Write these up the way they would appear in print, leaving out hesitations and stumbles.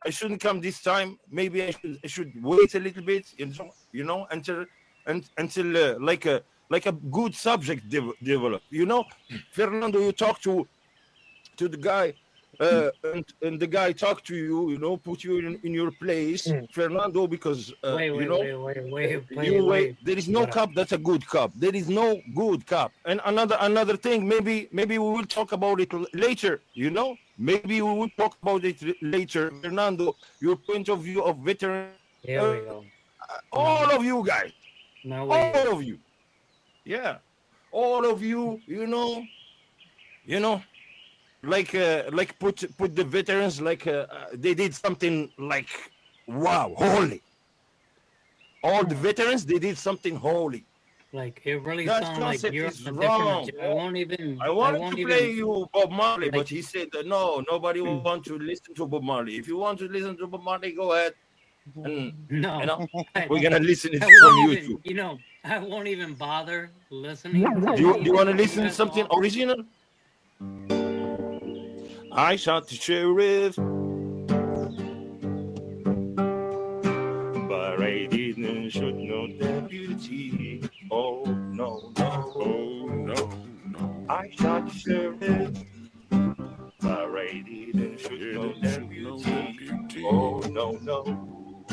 shouldn't come this time. Maybe I should wait a little bit, until like a good subject develop. Fernando, you talk to the guy, and the guy talk to you, put you in your place, Mm. Fernando, because Wait, wait, wait, wait, wait, you wait, wait. wait. There is no But cup that's a good cup. There is no good cup. And another thing, maybe we will talk about it later. Maybe we will talk about it later. Fernando, your point of view of veterans, here we go. all Now, of you guys, now all wait. of you, yeah, all of you, you know, like put the veterans like they did something like wow, holy. All the No, veterans, they did something holy. like it really That sounds like concept you're is on a different. wrong. I won't I even. I wanted to won't play even you Bob Marley, but like. he said that no, nobody want to listen to Bob Marley. If you want to listen to Bob Marley, go ahead, and you No, know I, we're gonna listen it I from won't even. YouTube. I won't even bother listening Do to you, do you want to anything you listen to guys something offer. original? I shot the sheriff, but I didn't shoot no deputy. Oh no, no, oh no, no. I shot the sheriff, but I didn't shoot no deputy. Oh no, no.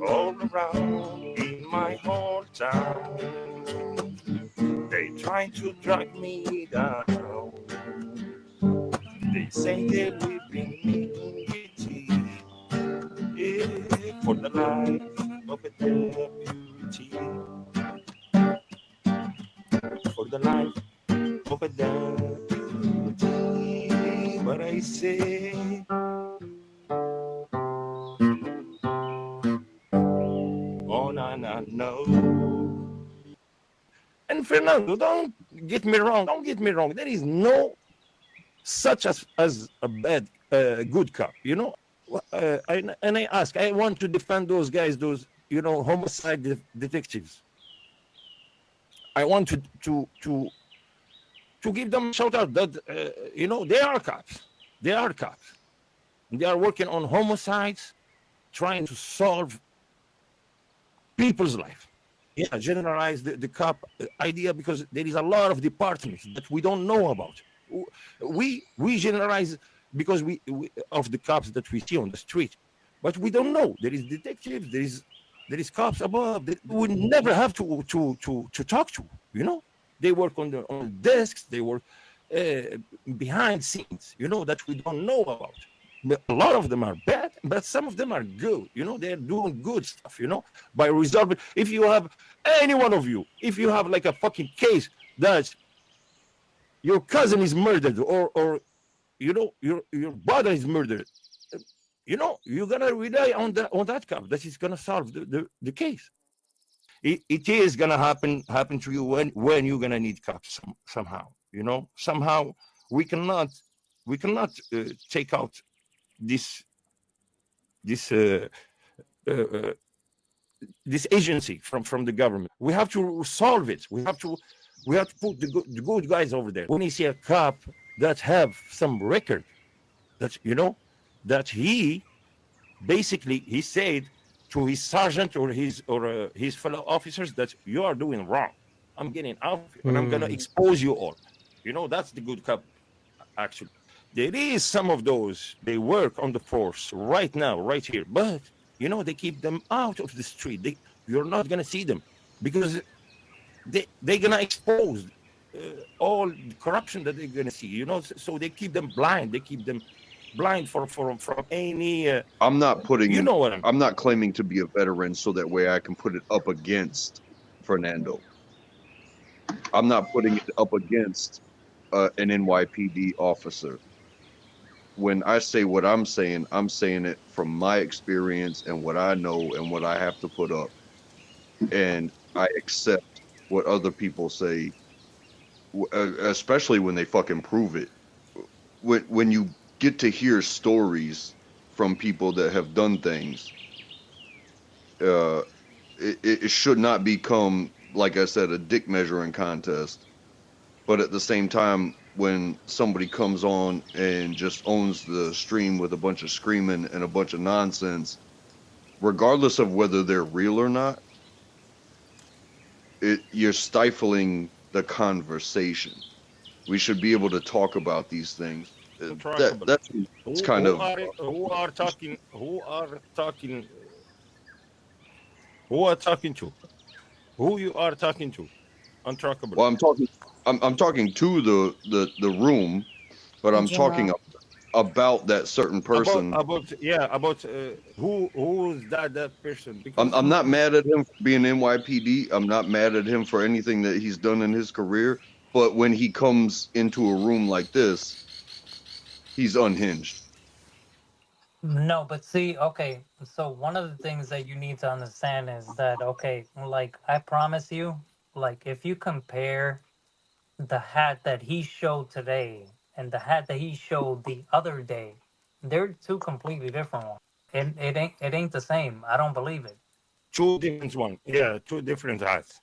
All around in my hometown, they trying to drag me down. They say they will bring me in guilty, yeah, for the life of a deputy, for the life of a deputy. But I say, oh no, no. And Fernando, don't get me wrong. Don't get me wrong. There is no such as a bad, good cop. And I ask. I want to defend those guys, those homicide detectives. I want to give them a shout out that they are cops. They are cops. They are working on homicides, trying to solve people's life. Yeah, generalize the cop idea because there is a lot of departments that we don't know about. We generalize because we of the cops that we see on the street, but we don't know. There is detectives. There is cops above that we never have to talk to. They work on desks. They work uh, behind scenes. That we don't know about. But a lot of them are bad, but some of them are good. They're doing good stuff. By resolving. If you have any one of you, if you have like a fucking case that your cousin is murdered, or your brother is murdered, you're gonna rely on that cop that is gonna solve the case. It is gonna happen to you when you're gonna need cops somehow. Somehow we cannot take out this this uh, uh, uh, this agency from the government. We have to solve it. We have to put the good guys over there. When you see a cop that have some record, that that he basically he said to his sergeant or his fellow officers that you are doing wrong. I'm getting out of here and I'm gonna Hmm. expose you all. That's the good cop. Actually, there is some of those they work on the force right now, right here, but they keep them out of the street. You're not gonna see them because they're gonna expose all the corruption that they're gonna see. So they keep them blind. They keep them blind from any. I'm not putting You it. know what I'm. I'm not claiming to be a veteran so that way I can put it up against Fernando. I'm not putting it up against an NYPD officer. When I say what I'm saying it from my experience and what I know and what I have to put up. And I accept what other people say, especially when they fucking prove it. When you get to hear stories from people that have done things, uh, it should not become, like I said, a dick measuring contest. But at the same time, when somebody comes on and just owns the stream with a bunch of screaming and a bunch of nonsense, regardless of whether they're real or not, you're stifling the conversation. We should be able to talk about these things. Untrackable. That's it's kind of who are talking to? Who you are talking to? Untrackable. well. I'm talking to the room, but I'm talking about that certain person. About who's that person? Because I'm not mad at him for being NYPD. I'm not mad at him for anything that he's done in his career. But when he comes into a room like this, he's unhinged. No, but see, okay, so one of the things that you need to understand is that, okay, like I promise you, like if you compare the hat that he showed today and the hat that he showed the other day, they're two completely different ones. It ain't the same. I don't believe it. two different one. Yeah, two different hats.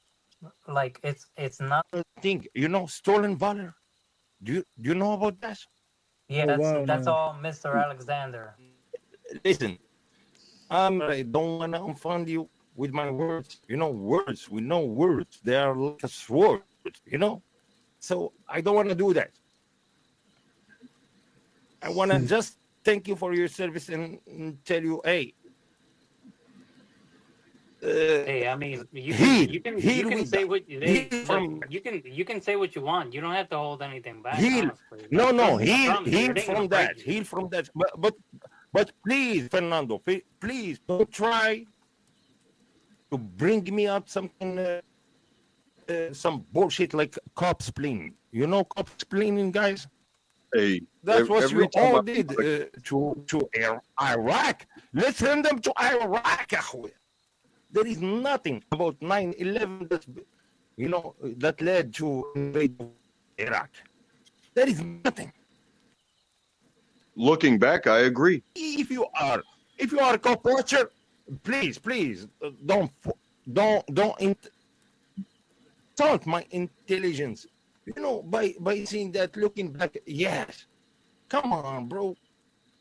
Like it's not. I think stolen valor. Do you know about that? Yeah, that's all, Mr. Alexander. Listen, I don't wanna offend you with my words. Words. We know words. They are like a sword. So I don't want to do that. I want to just thank you for your service and tell you, hey. Hey, I mean, you can say what you can say what you want. You don't have to hold anything back. Heal. Honestly. No, Like, heal from that. Heal from that. But please, Fernando, please don't try to bring me up something, some bullshit like cops playing. Cops playing, guys. Hey, That's what every you time all did to Iraq. Let's send them to Iraq. There is nothing about 9/11 that led to invade Iraq. There is nothing. Looking back, I agree. If you are a cop watcher, please don't insult my intelligence. By seeing that, looking back, yes. Come on, bro.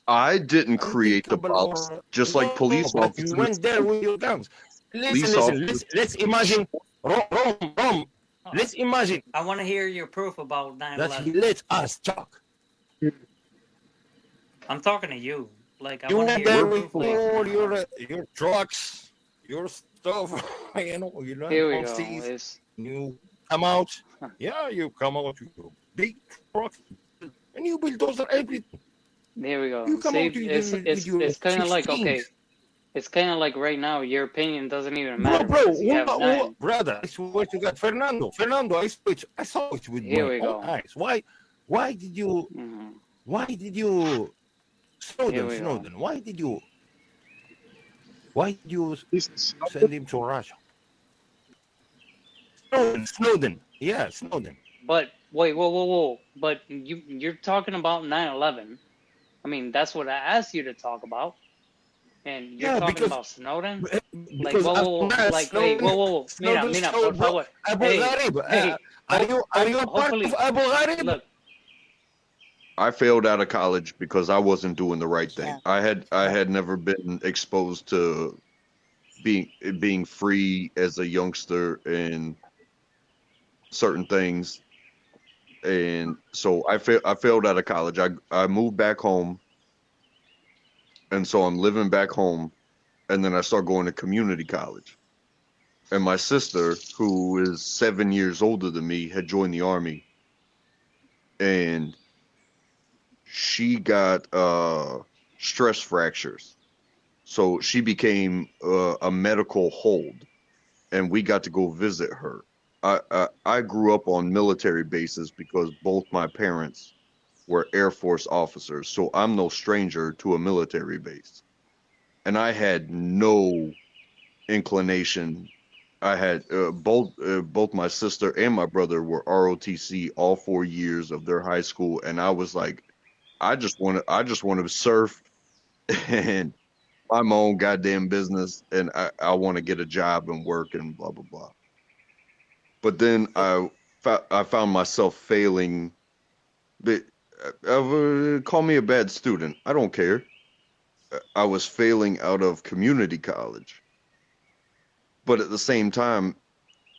I didn't create the box, just like police officers. You went there with your guns. Listen. Let's imagine, Rom. Let's imagine. I want to hear your proof about 9/11. That he let us talk. I'm talking to you. Like I You want to went hear there your with proof. all your trucks, your stuff. Here we go. You come out. Yeah, you come out with your big trucks, and you bulldozer everything. There we go. You come See, out with your it's kind of like 16s. okay. It's kind of like right now. Your opinion doesn't even matter. Bro, because you have nine. brother, I swear to God, Fernando, I saw it with Here my we go. own eyes. Why did you, Snowden, why did you send him to Russia? Snowden. Yeah, Snowden. But wait, whoa. But you're talking about 9/11. I mean, that's what I asked you to talk about. And you're talking about Snowden? Like, whoa. Like, hey, whoa. Mira, por favor. Abu Gharib. Are you a part of Abu Gharib? Look. I failed out of college because I wasn't doing the right thing. Yeah. I had never been exposed to being free as a youngster and certain things. And so I failed out of college. I moved back home. And so I'm living back home, and then I start going to community college. And my sister, who is 7 years older than me, had joined the Army. And she got stress fractures. So she became a medical hold, and we got to go visit her. I grew up on military bases because both my parents were Air Force officers, so I'm no stranger to a military base. And I had no inclination. I had both my sister and my brother were ROTC all 4 years of their high school, and I was like, I just want to surf and mind my own goddamn business, and I want to get a job and work and blah blah blah. But then I found myself failing But call me a bad student. I don't care. I was failing out of community college. But at the same time,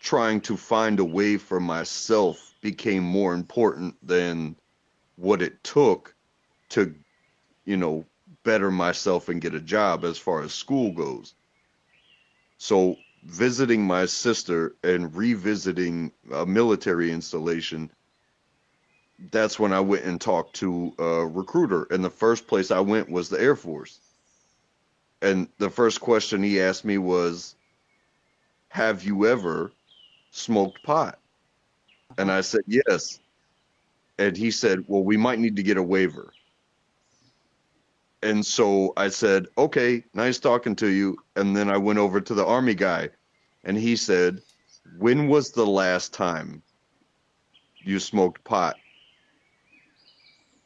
trying to find a way for myself became more important than what it took to, better myself and get a job as far as school goes. So visiting my sister and revisiting a military installation, that's when I went and talked to a recruiter. And the first place I went was the Air Force. And the first question he asked me was, have you ever smoked pot? And I said, yes. And he said, well, we might need to get a waiver. And so I said, okay, nice talking to you. And then I went over to the Army guy and he said, when was the last time you smoked pot?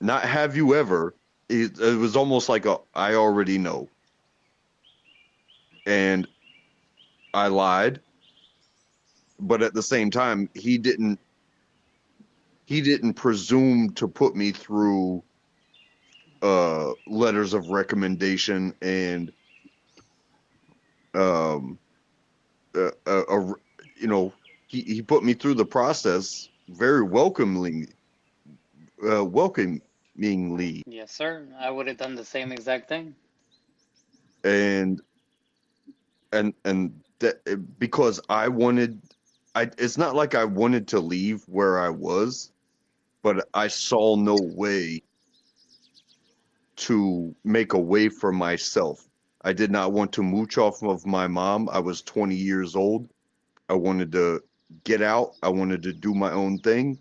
Not have you ever. It was almost like I already know. And I lied. But at the same time, he didn't presume to put me through letters of recommendation and he put me through the process very welcomingly. Yes, sir. I would have done the same exact thing. And that, because it's not like I wanted to leave where I was, but I saw no way to make a way for myself. I did not want to mooch off of my mom. I was 20 years old. I wanted to get out. I wanted to do my own thing.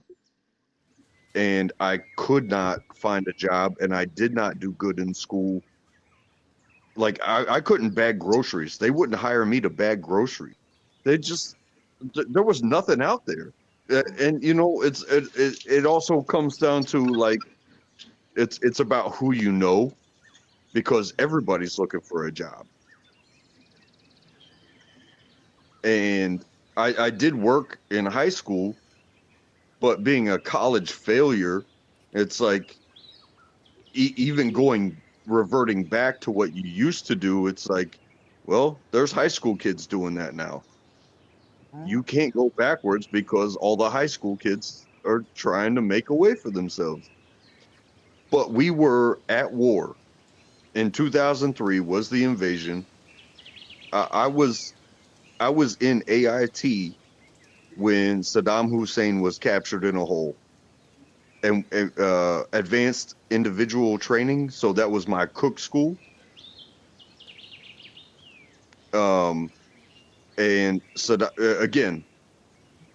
And I could not find a job, and I did not do good in school. Like, I couldn't bag groceries. They wouldn't hire me to bag groceries. There was nothing out there. And it also comes down to, like, it's about who you know, because everybody's looking for a job. And I did work in high school, but being a college failure, it's like even reverting back to what you used to do, it's like, well, there's high school kids doing that now. You can't go backwards because all the high school kids are trying to make a way for themselves. But we were at war. In 2003 was the invasion. I was in AIT when Saddam Hussein was captured in a hole, and advanced individual training. So that was my cook school. And so again,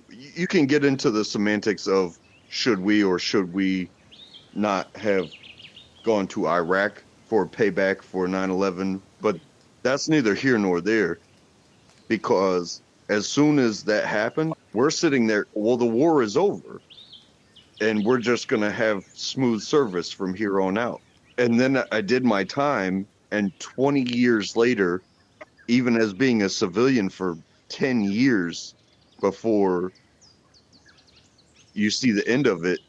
you can get into the semantics of should we or should we not have gone to Iraq for payback for 9/11, but that's neither here nor there, because as soon as that happened, we're sitting there, well, the war is over and we're just going to have smooth service from here on out. And then I did my time, and 20 years later, even as being a civilian for 10 years before you see the end of it,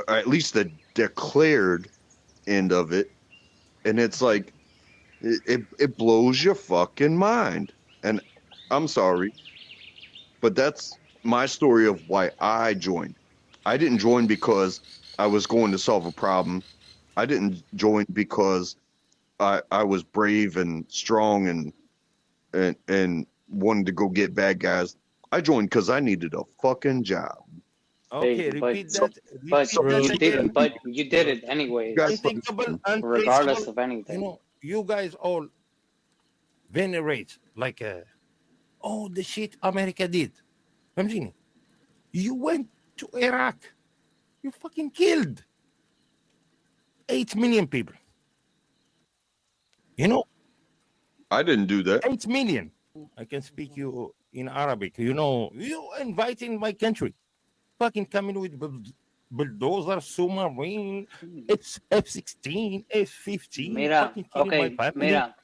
at least the declared end of it, and it's like, it blows your fucking mind. And I'm sorry, but that's my story of why I joined. I didn't join because I was going to solve a problem. I didn't join because I was brave and strong and wanted to go get bad guys. I joined because I needed a fucking job. Okay, Hey, but repeat that. but Repeat that you again. didn't. But you did it You anyways, guys Unthinkable, regardless untraceable. of anything. You guys all venerate like, oh, the shit America did. فهمتني? You went to Iraq. You fucking killed 8 million people. I didn't do that. 8 million. I can speak you in Arabic. You invite in my country. Fucking coming with bulldozer, submarine, F-16, F-15, Mira, fucking killing my okay, family. mira.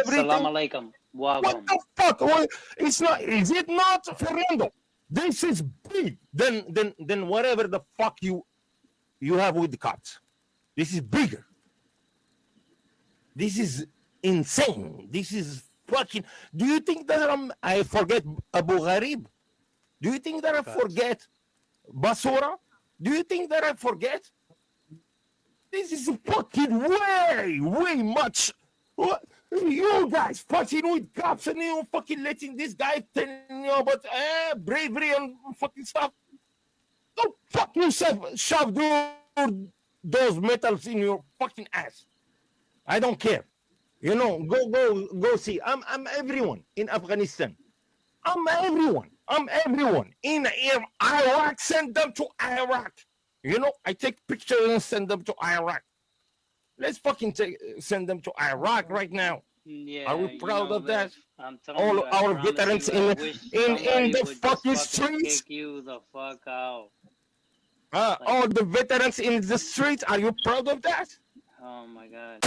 Salam Everything. alaikum. What Welcome. the fuck? Well, it's not. Is it not, Fernando? This is big than whatever the fuck you you have with the cops. This is bigger. This is insane. This is fucking. Do you think that I forget Abu Gharib? Do you think that I forget Basura? Do you think that I forget? This is fucking way much. What? You guys fucking with cops and you fucking letting this guy telling you about bravery and fucking stuff. Go fuck yourself. Shove those metals in your fucking ass. I don't care. You know, go see. I'm everyone in Afghanistan. I'm everyone. In Iraq. Send them to Iraq. You know, I take pictures and send them to Iraq. Let's fucking send them to Iraq right now. Yeah, Are we proud of that? I'm telling All you, I our promise veterans you, I in wish in somebody the would just fucking fucking streets. kick you the fuck out. All the veterans in the streets. Are you proud of that? Oh my god.